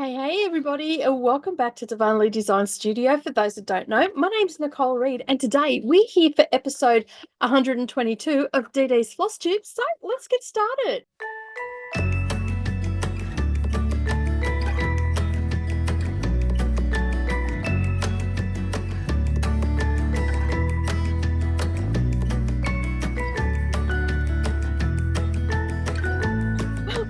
Hey everybody, and welcome back to Darvanalee Designs Studio. For those that don't know, my name's Nicole Reed, and today we're here for episode 122 of DDs FlossTube. So let's get started.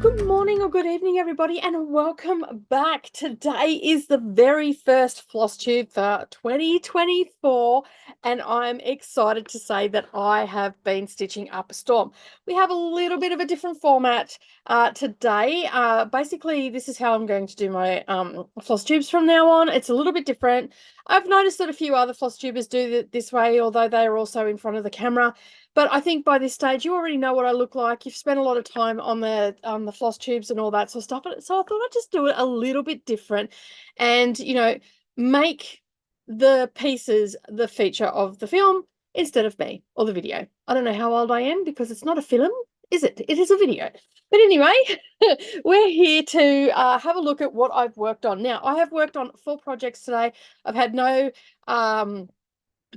Good morning or good evening, everybody, and welcome back. Today is the very first floss tube for 2024, and I'm excited to say that I have been stitching up a storm. We have a little bit of a different format today. Basically, this is how I'm going to do my floss tubes from now on. It's a little bit different. I've noticed that a few other floss tubers do it this way, although they are also in front of the camera. But I think by this stage, you already know what I look like. You've spent a lot of time on the floss tubes and all that sort of stuff. So I thought I'd just do it a little bit different and, make the pieces the feature of the film instead of me or the video. I don't know how old I am because it's not a film, is it? It is a video. But anyway, we're here to have a look at what I've worked on. Now, I have worked on 4 projects today. I've had no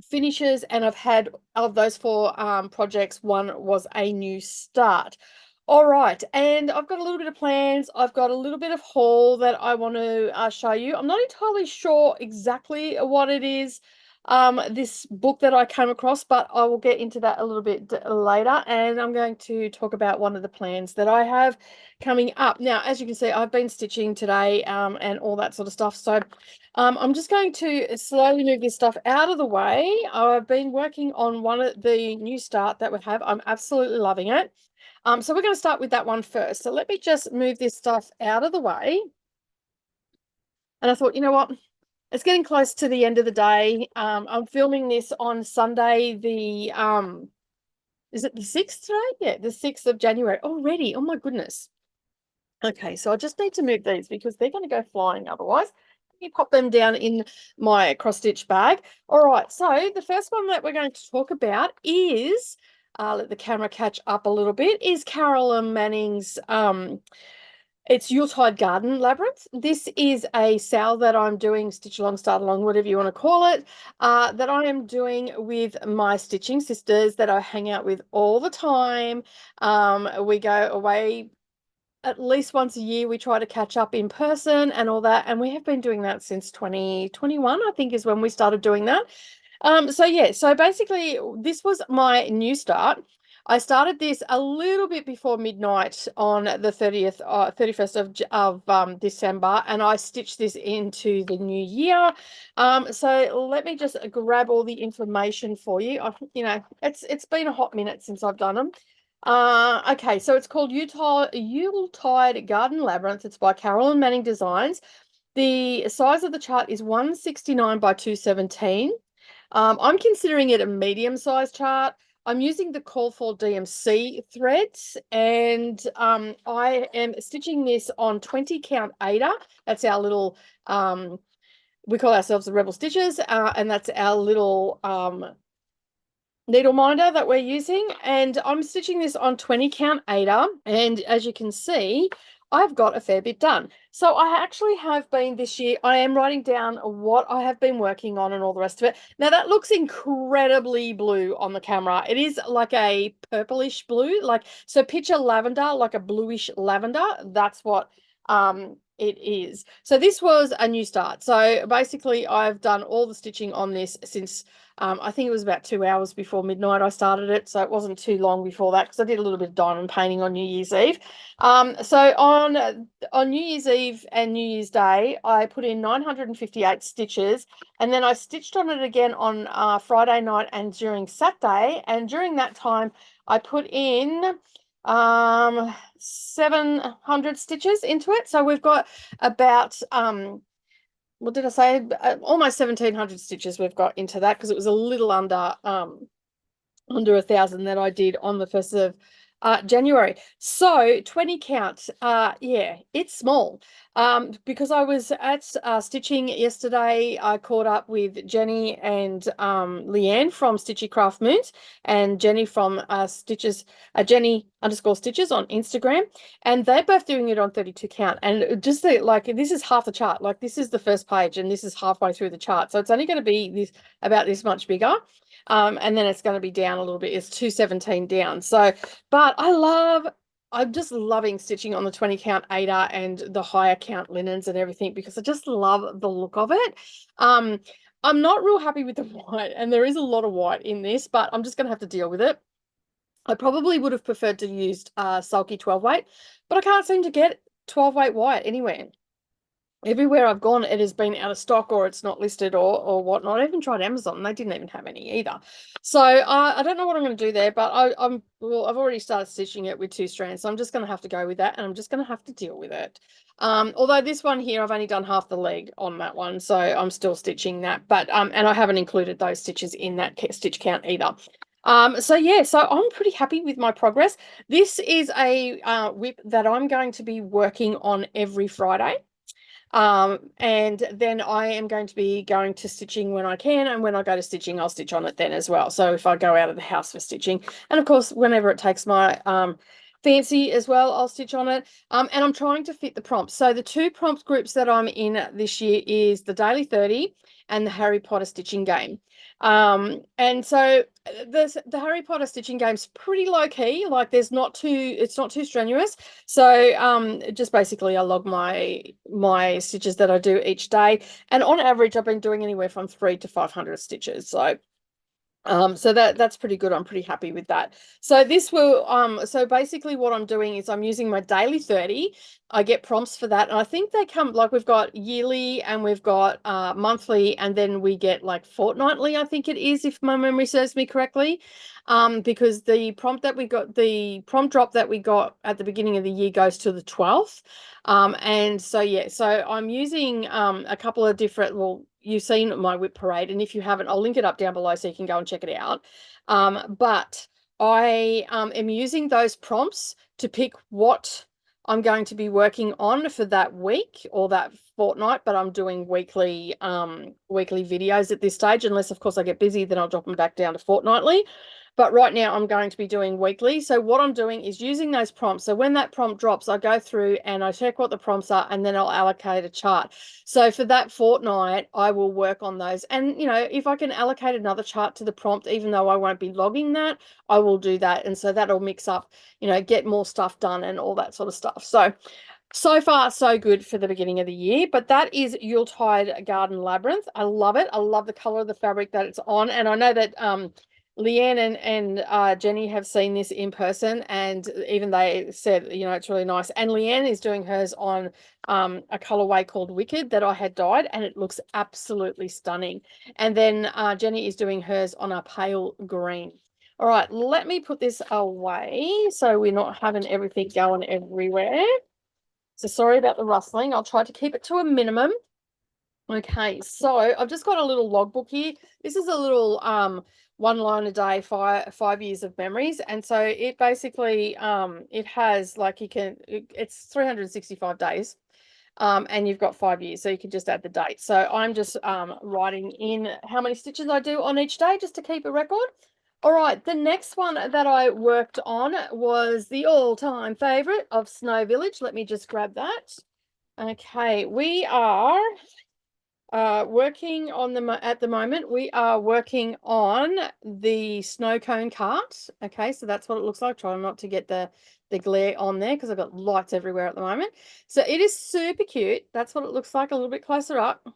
finishes, and I've had, of those 4 projects, one was a new start. All right, and I've got a little bit of plans. I've got a little bit of haul that I want to show you. I'm not entirely sure exactly what it is, this book that I came across, but I will get into that a little bit later, and I'm going to talk about one of the plans that I have coming up. Now, as you can see, I've been stitching today and all that sort of stuff, so I'm just going to slowly move this stuff out of the way. I've been working on one of the new start that we have. I'm absolutely loving it. So we're going to start with that one first. So let me just move this stuff out of the way. And I thought, you know what? It's getting close to the end of the day. I'm filming this on Sunday, is it the 6th today? Yeah, the 6th of January already. Oh my goodness. Okay, so I just need to move these because they're going to go flying otherwise. You pop them down in my cross stitch bag. All right, so the first one that we're going to talk about is, let the camera catch up a little bit, is Carolyn Manning's it's Yuletide Garden Labyrinth. This is a sale that I'm doing, stitch along, start along, whatever you want to call it, that I am doing with my stitching sisters that I hang out with all the time. We go away at least once a year. We try to catch up in person and all that, and we have been doing that since 2021, I think, is when we started doing that. So yeah, so basically this was my new start. I started this a little bit before midnight on the 31st of December, and I stitched this into the new year. So let me just grab all the information for you. It's been a hot minute since I've done them. Okay, so it's called Yuletide Garden Labyrinth. It's by Carolyn Manning Designs. The size of the chart is 169 by 217. I'm considering it a medium-sized chart. I'm using the Call for DMC threads, and I am stitching this on 20 count Ada. That's our little, we call ourselves the Rebel Stitchers, and that's our little needle minder that we're using. And I'm stitching this on 20 count Ada, and as you can see, I've got a fair bit done. So I actually have been this year, I am writing down what I have been working on and all the rest of it. Now that looks incredibly blue on the camera. It is like a purplish blue, so picture lavender, like a bluish lavender. That's what it is. So this was a new start. So basically I've done all the stitching on this since I think it was about 2 hours before midnight I started it, so it wasn't too long before that because I did a little bit of diamond painting on New Year's Eve. So on New Year's Eve and New Year's Day, I put in 958 stitches, and then I stitched on it again on Friday night and during Saturday, and during that time I put in 700 stitches into it. So we've got about what did I say? Almost 1,700 stitches we've got into that, because it was a little under 1,000 that I did on the 1st of January. So 20 count, yeah, it's small. Because I was at stitching yesterday, I caught up with Jenny and Leanne from Stitchy Craft Moons, and Jenny from Jenny stitches on Instagram, and they're both doing it on 32 count. And just like, this is half the chart. Like, this is the first page, and this is halfway through the chart. So it's only going to be about this much bigger. And then it's going to be down a little bit. It's 217 down. So, but I'm just loving stitching on the 20 count Aida and the higher count linens and everything, because I just love the look of it. I'm not real happy with the white, and there is a lot of white in this, but I'm just going to have to deal with it. I probably would have preferred to use sulky 12 weight, but I can't seem to get 12 weight white anywhere. Everywhere I've gone, it has been out of stock, or it's not listed, or whatnot. I even tried Amazon, and they didn't even have any either. So I don't know what I'm going to do there, but I've already started stitching it with 2 strands, so I'm just going to have to go with that, and I'm just going to have to deal with it. Although this one here, I've only done half the leg on that one, so I'm still stitching that. But and I haven't included those stitches in that stitch count either. So yeah, so I'm pretty happy with my progress. This is a whip that I'm going to be working on every Friday. And then I am going to be going to stitching when I can, and when I go to stitching, I'll stitch on it then as well. So if I go out of the house for stitching, and of course, whenever it takes my fancy as well, I'll stitch on it. And I'm trying to fit the prompts. So the 2 prompt groups that I'm in this year is the Daily 30 and the Harry Potter stitching game. And so the Harry Potter stitching game's pretty low key. Like, it's not too strenuous. So just basically I log my stitches that I do each day, and on average I've been doing anywhere from 300 to 500 stitches. So that's pretty good. I'm pretty happy with that. So this will so basically what I'm doing is I'm using my Daily 30. I get prompts for that, and I think they come, like, we've got yearly and we've got monthly, and then we get like fortnightly, I think it is, if my memory serves me correctly. Because the prompt drop that we got at the beginning of the year goes to the 12th. And so yeah, so I'm using a couple of different, well, you've seen my whip parade, and if you haven't, I'll link it up down below so you can go and check it out. But I am using those prompts to pick what I'm going to be working on for that week or that fortnight, but I'm doing weekly videos at this stage, unless of course I get busy, then I'll drop them back down to fortnightly. But right now I'm going to be doing weekly. So what I'm doing is using those prompts. So when that prompt drops, I go through and I check what the prompts are, and then I'll allocate a chart. So for that fortnight, I will work on those. And, you know, if I can allocate another chart to the prompt, even though I won't be logging that, I will do that. And so that'll mix up, you know, get more stuff done and all that sort of stuff. So far, so good for the beginning of the year. But that is Yuletide Garden Labyrinth. I love it. I love the color of the fabric that it's on. And I know that Leanne and Jenny have seen this in person, and even they said, you know, it's really nice. And Leanne is doing hers on a colorway called Wicked that I had dyed, and it looks absolutely stunning. And then Jenny is doing hers on a pale green. All right, let me put this away so we're not having everything going everywhere. So sorry about the rustling. I'll try to keep it to a minimum. Okay, so I've just got a little logbook here. This is a little 1 line a day, 5 years of memories. And so it basically it has, like, it's 365 days. And you've got 5 years, so you can just add the date. So I'm just writing in how many stitches I do on each day, just to keep a record. All right, the next one that I worked on was the all-time favorite of Snow Village. Let me just grab that. Okay, we are working on at the moment. We are working on the snow cone cart. Okay, so that's what it looks like. Try not to get the glare on there, because I've got lights everywhere at the moment. So it is super cute. That's what it looks like a little bit closer up.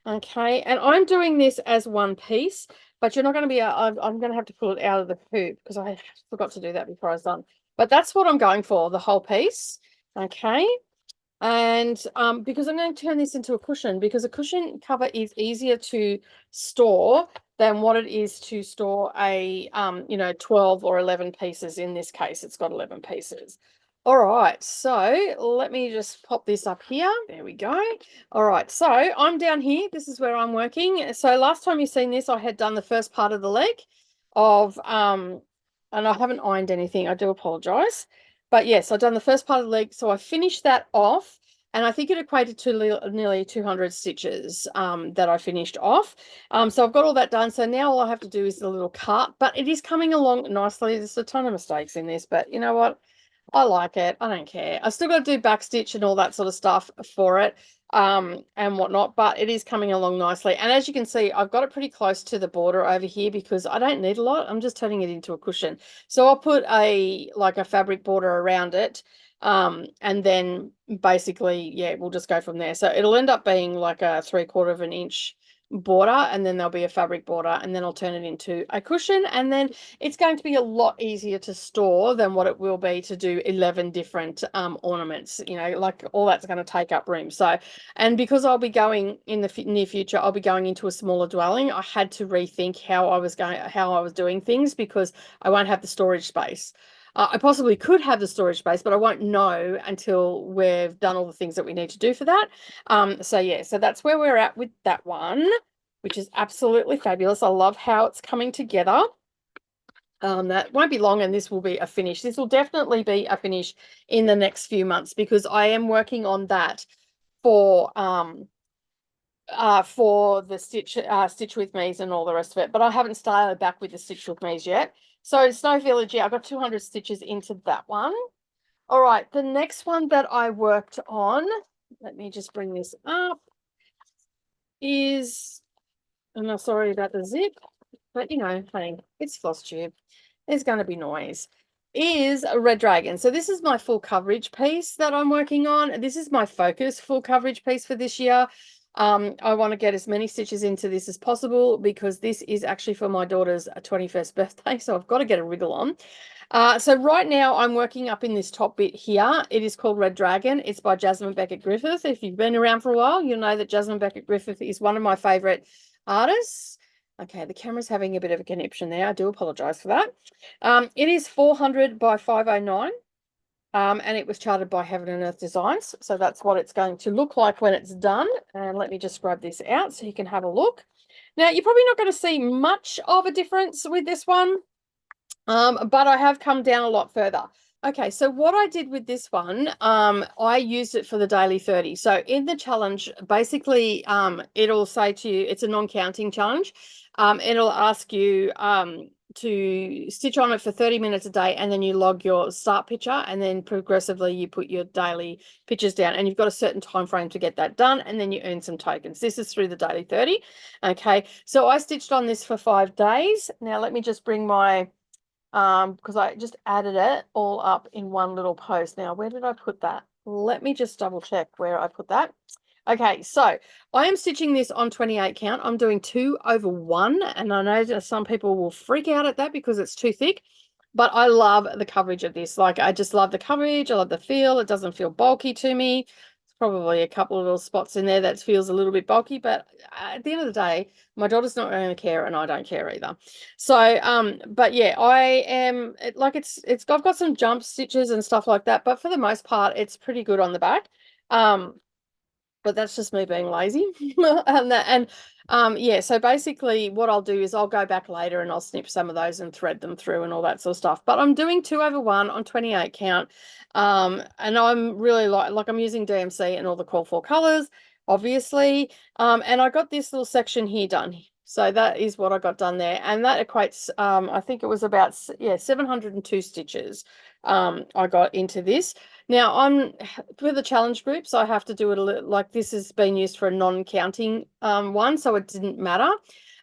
Okay, and I'm doing this as one piece, but you're not going to be, I'm going to have to pull it out of the hoop, because I forgot to do that before I was done. But that's what I'm going for, the whole piece. Okay. And because I'm going to turn this into a cushion, because a cushion cover is easier to store than what it is to store a you know, 12 or 11 pieces. In this case, it's got 11 pieces. All right, so let me just pop this up here. There we go. All right, so I'm down here. This is where I'm working. So last time you've seen this, I had done the first part of the leg of and I haven't ironed anything. I do apologize. But yes, I've done the first part of the leg. So I finished that off. and I think it equated to nearly 200 stitches that I finished off. So I've got all that done. So now all I have to do is the little cut, but it is coming along nicely. There's a ton of mistakes in this, but you know what? I like it. I don't care. I still got to do backstitch and all that sort of stuff for it and whatnot, but it is coming along nicely. And as you can see, I've got it pretty close to the border over here because I don't need a lot. I'm just turning it into a cushion. So I'll put a fabric border around it. And then basically, yeah, we'll just go from there. So it'll end up being like a 3/4 of an inch border, and then there'll be a fabric border, and then I'll turn it into a cushion, and then it's going to be a lot easier to store than what it will be to do 11 different ornaments. You know, like all that's going to take up room. So, and because I'll be going in the near future, I'll be going into a smaller dwelling. I had to rethink how I was doing things because I won't have the storage space. I possibly could have the storage space, but I won't know until we've done all the things that we need to do for that. So yeah, so that's where we're at with that one, which is absolutely fabulous. I love how it's coming together. That won't be long, and this will be a finish. This will definitely be a finish in the next few months because I am working on that for the stitch with me's and all the rest of it, but I haven't started back with the stitch with me's yet. So Snow Village, yeah, I've got 200 stitches into that one. All right, the next one that I worked on, let me just bring this up, is, and I'm sorry about the zip, but you know, hey, it's FlossTube. There's going to be noise. Is a Red Dragon. So this is my full coverage piece that I'm working on. This is my focus full coverage piece for this year. I want to get as many stitches into this as possible because this is actually for my daughter's 21st birthday, so I've got to get a wriggle on. So right now I'm working up in this top bit here. It is called Red Dragon. It's by Jasmine Beckett Griffith. If you've been around for a while, you'll know that Jasmine Beckett Griffith is one of my favorite artists. Okay, the camera's having a bit of a conniption there. I do apologize for that. It is 400 by 509. And it was charted by Heaven and Earth Designs. So that's what it's going to look like when it's done. And let me just grab this out so you can have a look. Now, you're probably not going to see much of a difference with this one, but I have come down a lot further. Okay, so what I did with this one, I used it for the daily 30. So in the challenge, basically, it'll say to you, it's a non-counting challenge. It'll ask you to stitch on it for 30 minutes a day, and then you log your start picture, and then progressively you put your daily pictures down, and you've got a certain time frame to get that done, and then you earn some tokens. This is through the daily 30. Okay, so I stitched on this for 5 days. Now let me just bring my because I just added it all up in one little post. Now, where did I put that? Let me just double check where I put that. Okay, so I am stitching this on 28 count. I'm doing 2/1, and I know that some people will freak out at that because it's too thick, but I love the coverage of this. Like, I just love the coverage. I love the feel. It doesn't feel bulky to me. There's probably a couple of little spots in there that feels a little bit bulky, but at the end of the day, my daughter's not going to care, and I don't care either. So, but yeah, I am like I've got some jump stitches and stuff like that, but for the most part, it's pretty good on the back. But that's just me being lazy. Yeah, so basically what I'll do is I'll go back later and I'll snip some of those and thread them through and all that sort of stuff. But I'm doing 2/1 on 28 count. And I'm really like I'm using DMC and all the call for colors, obviously. And I got this little section here done. So that is what I got done there. And that equates, I think it was about, 702 stitches I got into this. Now, I'm with the challenge groups, I have to do it a little, like this has been used for a non-counting one, so it didn't matter.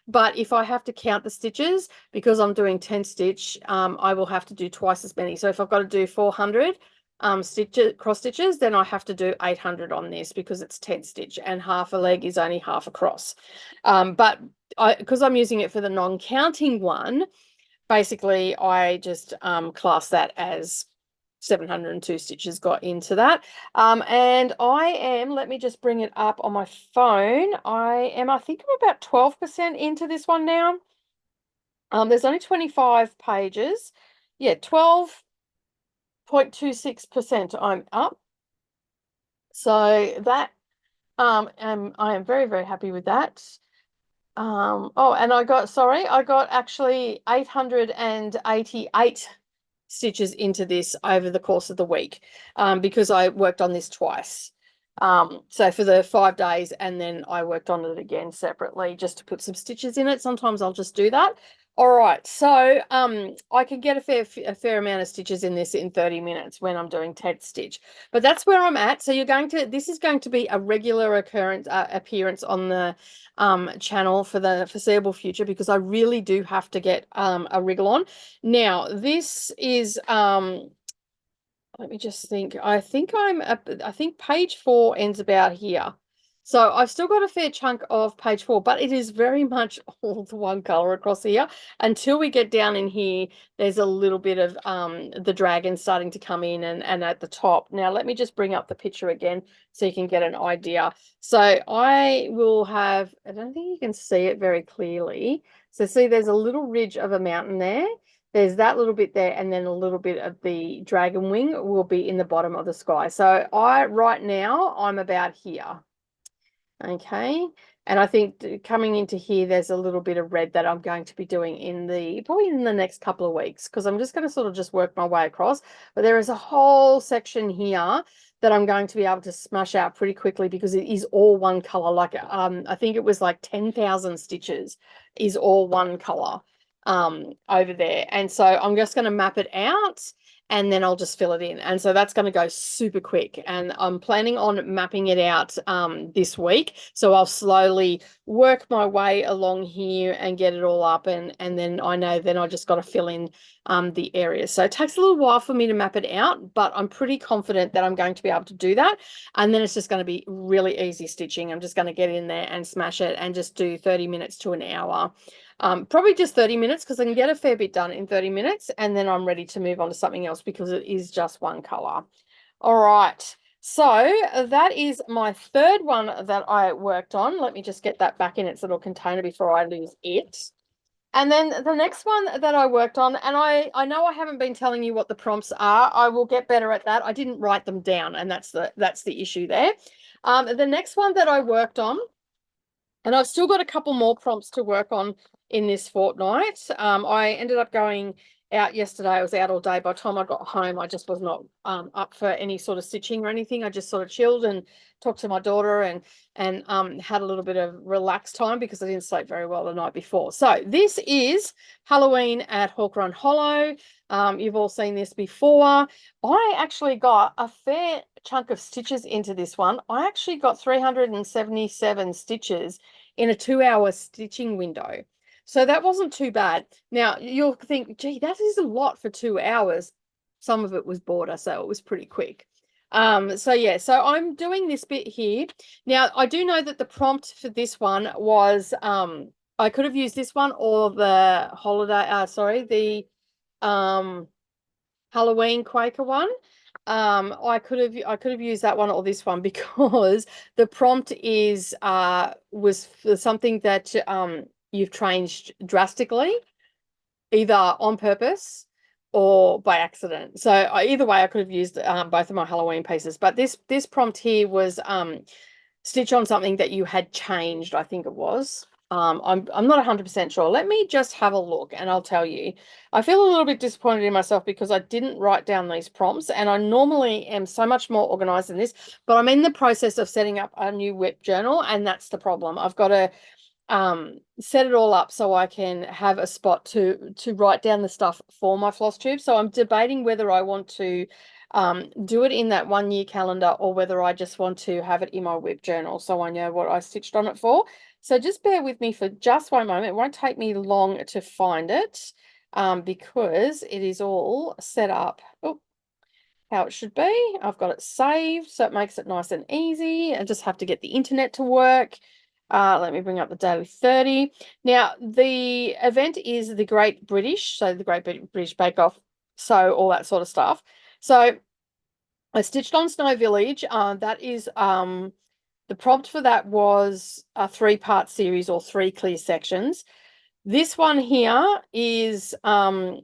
But if I have to count the stitches, because I'm doing 10 stitch, I will have to do twice as many. So if I've got to do 400 cross stitches, then I have to do 800 on this because it's 10 stitch and half a leg is only half a cross. But because I'm using it for the non-counting one, basically I just class that as 702 stitches got into that. And I am, let me just bring it up on my phone. I think I'm about 12% into this one now. There's only 25 pages. Yeah, 12.26% I'm up. So that I am very, very happy with that. Oh, and I got actually 888 stitches into this over the course of the week because I worked on this twice. So for the 5 days, and then I worked on it again separately just to put some stitches in it. Sometimes I'll just do that. All right, so I can get a fair amount of stitches in this in 30 minutes when I'm doing 10 stitch, but that's where I'm at. So this is going to be a regular appearance on the channel for the foreseeable future, because I really do have to get a wriggle on. Now, this is let me just think. I think page 4 ends about here. So I've still got a fair chunk of page 4, but it is very much all the one color across here. Until we get down in here, there's a little bit of the dragon starting to come in and at the top. Now, let me just bring up the picture again so you can get an idea. So I will have, I don't think you can see it very clearly. So see, there's a little ridge of a mountain there. There's that little bit there, and then a little bit of the dragon wing will be in the bottom of the sky. So right now, I'm about here. Okay. And I think coming into here, there's a little bit of red that I'm going to be doing probably in the next couple of weeks, because I'm just going to sort of just work my way across. But there is a whole section here that I'm going to be able to smash out pretty quickly, because it is all one color. Like, I think it was like 10,000 stitches is all one color over there. And so I'm just going to map it out, and then I'll just fill it in. And so that's going to go super quick. And I'm planning on mapping it out this week. So I'll slowly work my way along here and get it all up. And then I know then I just got to fill in the areas. So it takes a little while for me to map it out, but I'm pretty confident that I'm going to be able to do that. And then it's just going to be really easy stitching. I'm just going to get in there and smash it and just do 30 minutes to an hour. Probably just 30 minutes, because I can get a fair bit done in 30 minutes, and then I'm ready to move on to something else, because it is just one color. All right, so that is my third one that I worked on. Let me just get that back in its little container before I lose it. And then the next one that I worked on, and I know I haven't been telling you what the prompts are. I will get better at that. I didn't write them down, and that's the issue there. The next one that I worked on, and I've still got a couple more prompts to work on in this fortnight. I ended up going out yesterday. I was out all day. By the time I got home, I just was not up for any sort of stitching or anything. I just sort of chilled and talked to my daughter and had a little bit of relaxed time, because I didn't sleep very well the night before. So this is Halloween at Hawk Run Hollow. You've all seen this before. I actually got a fair chunk of stitches into this one. I actually got 377 stitches in a 2-hour stitching window. So that wasn't too bad. Now, you'll think, gee, that is a lot for 2 hours. Some of it was border, so it was pretty quick. So yeah, so I'm doing this bit here. Now, I do know that the prompt for this one was, I could have used this one or the Halloween Quaker one. I could have used that one or this one, because the prompt was for something that you've changed drastically, either on purpose or by accident. So either way, I could have used both of my Halloween pieces. But this prompt here was stitch on something that you had changed, I think it was. I'm not 100% sure. Let me just have a look and I'll tell you. I feel a little bit disappointed in myself, because I didn't write down these prompts, and I normally am so much more organized than this, but I'm in the process of setting up a new WIP journal, and that's the problem. I've got to set it all up so I can have a spot to write down the stuff for my floss tube. So I'm debating whether I want to do it in that 1 year calendar, or whether I just want to have it in my WIP journal so I know what I stitched on it for. So just bear with me for just one moment. It won't take me long to find it, because it is all set up how it should be. I've got it saved, so it makes it nice and easy. I just have to get the internet to work. Let me bring up the Daily 30. Now, the event is the Great British, so the Great British Bake Off, so all that sort of stuff. So I stitched on Snow Village. That is the prompt for that was a 3-part series, or 3 clear sections. This one here is a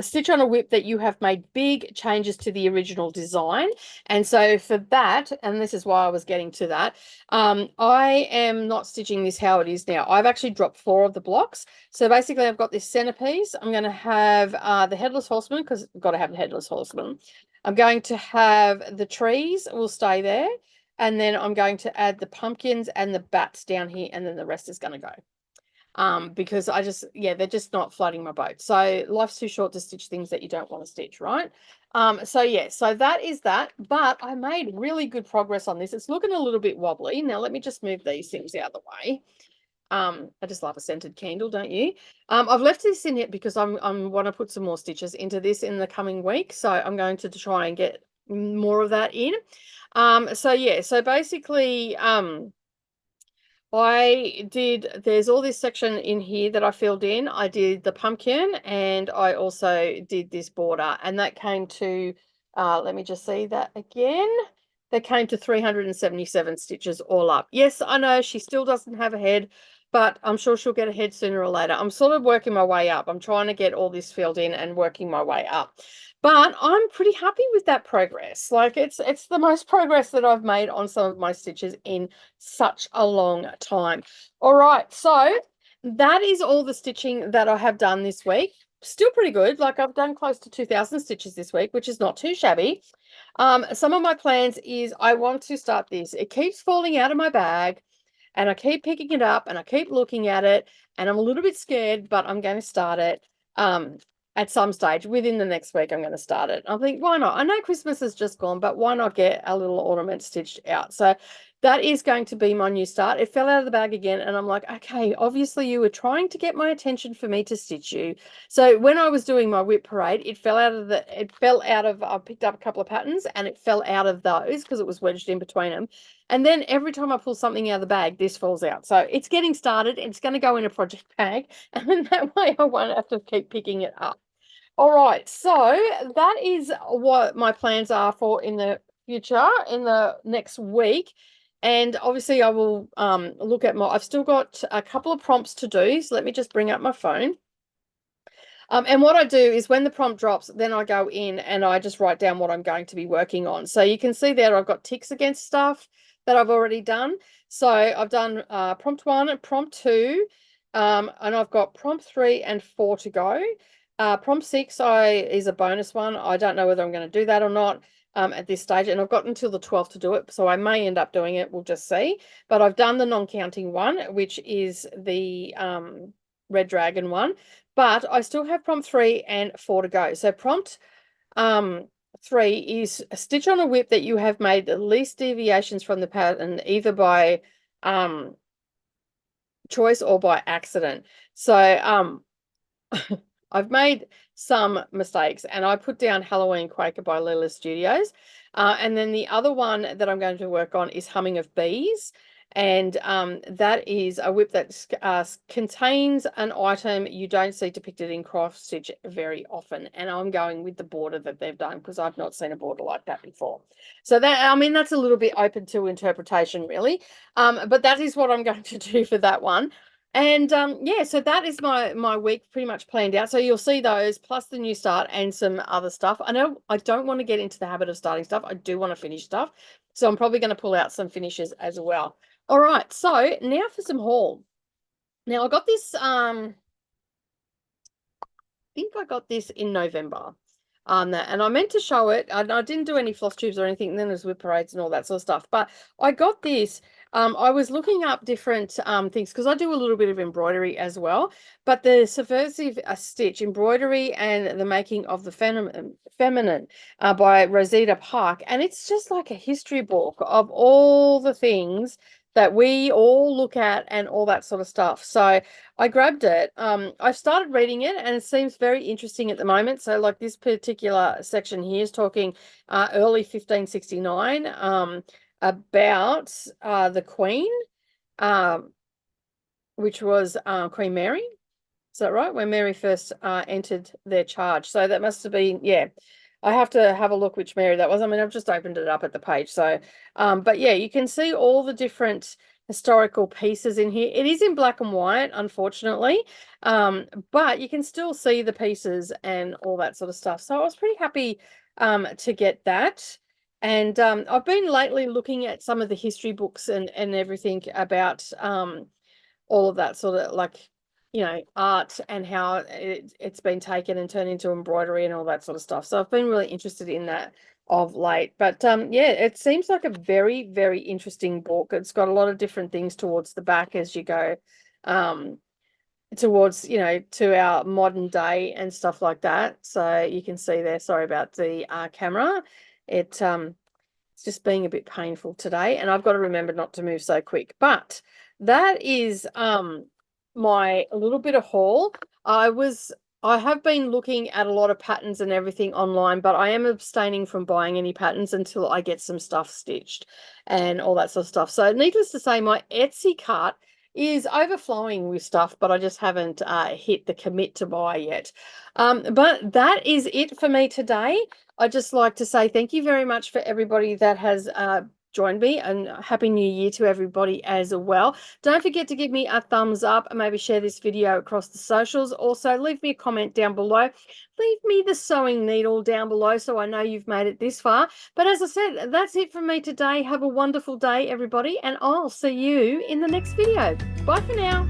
stitch on a WIP that you have made big changes to the original design. And so for that, and this is why I was getting to that, I am not stitching this how it is now. I've actually dropped 4 of the blocks. So basically I've got this centerpiece. I'm going to have the headless horseman, because I've got to have the headless horseman. I'm going to have the trees will stay there. And then I'm going to add the pumpkins and the bats down here. And then the rest is going to go. Because they're just not floating my boat. So life's too short to stitch things that you don't want to stitch, right? So that is that. But I made really good progress on this. It's looking a little bit wobbly. Now, let me just move these things out of the way. I just love a scented candle, don't you? I've left this in it because I want to put some more stitches into this in the coming week. So I'm going to try and get more of that in. So basically, there's all this section in here that I filled in. I did the pumpkin and I also did this border, and that came to, let me just see that again. That came to 377 stitches all up. Yes, I know she still doesn't have a head, but I'm sure she'll get a head sooner or later. I'm sort of working my way up. I'm trying to get all this filled in and working my way up. But I'm pretty happy with that progress. Like it's the most progress that I've made on some of my stitches in such a long time. All right, so that is all the stitching that I have done this week. Still pretty good. Like I've done close to 2,000 stitches this week, which is not too shabby. Some of my plans is I want to start this. It keeps falling out of my bag and I keep picking it up and I keep looking at it and I'm a little bit scared, but I'm going to start it. At some stage within the next week, I'm going to start it. I think, why not? I know Christmas is just gone, but why not get a little ornament stitched out? So that is going to be my new start. It fell out of the bag again, and I'm like, okay, obviously you were trying to get my attention for me to stitch you. So when I was doing my whip parade, I picked up a couple of patterns and it fell out of those because it was wedged in between them. And then every time I pull something out of the bag, this falls out. So it's getting started. It's going to go in a project bag, and then that way I won't have to keep picking it up. All right, so that is what my plans are for in the future, in the next week. And obviously I will look at I've still got a couple of prompts to do. So let me just bring up my phone. And what I do is when the prompt drops, then I go in and I just write down what I'm going to be working on. So you can see there I've got ticks against stuff that I've already done. So I've done prompt 1 and prompt 2, and I've got prompt 3 and 4 to go. Prompt 6 is a bonus one. I don't know whether I'm going to do that or not at this stage, and I've got until the 12th to do it, so I may end up doing it. We'll just see. But I've done the non-counting one, which is the red dragon one. But I still have prompt 3 and 4 to go. So prompt 3 is a stitch on a whip that you have made the least deviations from the pattern, either by choice or by accident. So I've made some mistakes, and I put down Halloween Quaker by Lila Studios. And then the other one that I'm going to work on is Humming of Bees. And that is a whip that contains an item you don't see depicted in cross stitch very often. And I'm going with the border that they've done because I've not seen a border like that before. So that, I mean, that's a little bit open to interpretation, really. But that is what I'm going to do for that one. And yeah, so that is my week pretty much planned out. So you'll see those plus the new start and some other stuff. I know I don't want to get into the habit of starting stuff. I do want to finish stuff. So I'm probably going to pull out some finishes as well. All right, so now for some haul. Now I got this, I think I got this in November. And I meant to show it. I didn't do any floss tubes or anything. And then there's whip parades and all that sort of stuff. But I got this. I was looking up different things because I do a little bit of embroidery as well. But the Subversive Stitch Embroidery and the Making of the Feminine by Rosita Park. And it's just like a history book of all the things that we all look at and all that sort of stuff. So I grabbed it. I've started reading it and it seems very interesting at the moment. So like this particular section here is talking early 1569 about the Queen, which was Queen Mary. Is that right? When Mary first entered their charge. So that must have been, yeah. I have to have a look which Mary that was. I mean, I've just opened it up at the page. So, but yeah, you can see all the different historical pieces in here. It is in black and white, unfortunately, but you can still see the pieces and all that sort of stuff. So I was pretty happy to get that. And I've been lately looking at some of the history books and everything about all of that sort of like you know, art and how it's been taken and turned into embroidery and all that sort of stuff. So I've been really interested in that of late. But yeah, it seems like a very, very interesting book. It's got a lot of different things towards the back as you go towards, you know, to our modern day and stuff like that. So you can see there, sorry about the camera. It's just being a bit painful today, and I've got to remember not to move so quick. But that is my little bit of haul. I have been looking at a lot of patterns and everything online, but I am abstaining from buying any patterns until I get some stuff stitched and all that sort of stuff. So needless to say, my Etsy cart is overflowing with stuff, but I just haven't hit the commit to buy yet. But that is it for me today. I'd just like to say thank you very much for everybody that has joined me, and Happy New Year to everybody as well. Don't forget to give me a thumbs up and maybe share this video across the socials. Also, leave me a comment down below. Leave me the sewing needle down below so I know you've made it this far. But as I said, that's it from me today. Have a wonderful day, everybody, and I'll see you in the next video. Bye for now.